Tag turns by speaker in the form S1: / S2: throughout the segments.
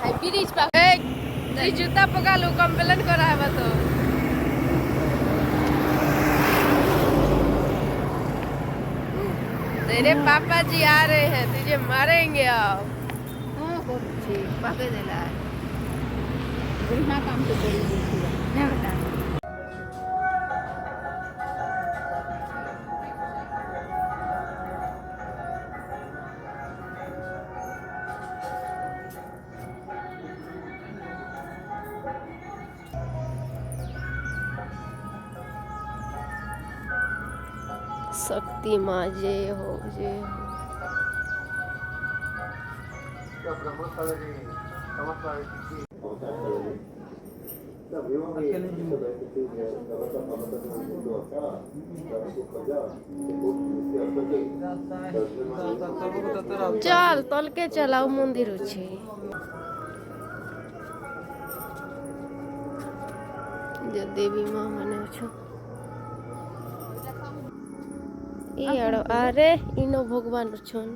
S1: है ब्रिज पे जूता पका लो कंप्लेन करा है तो तेरे पापा जी आ रहे हैं तुझे मारेंगे अब ठीक पके देला बढ़िया काम तो करी ना बेटा शक्ति माँ जय हो जय हो चल तल के चलाओ मंदिर अच्छे जो देवी माँ माने अच्छो इयाड़ो अरे इनो भगवान छन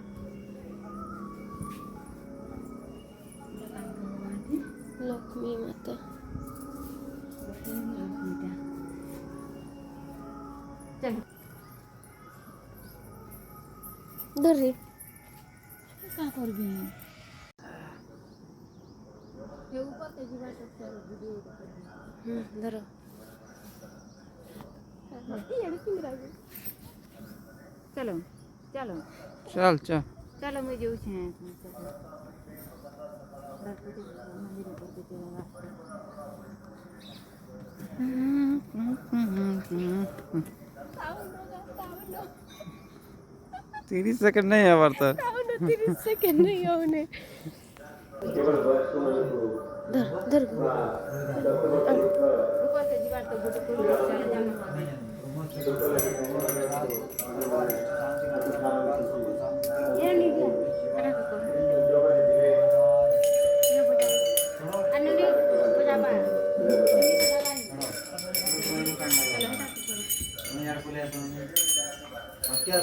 S1: लक्ष्मी माता धरे का करबी ये ऊपर के जीवा सब वीडियो धरो चलो चलो
S2: चल चल
S1: चलो मैं जो छे
S2: तीस सेकंड नहीं है वार्ता
S1: 30 सेकंड नहीं होने धर धर ऊपर से दीवार तो गुट गुट चले ये नहीं गया अरे को ये बता अन्नली बजा पा चलो यार बोले तो क्या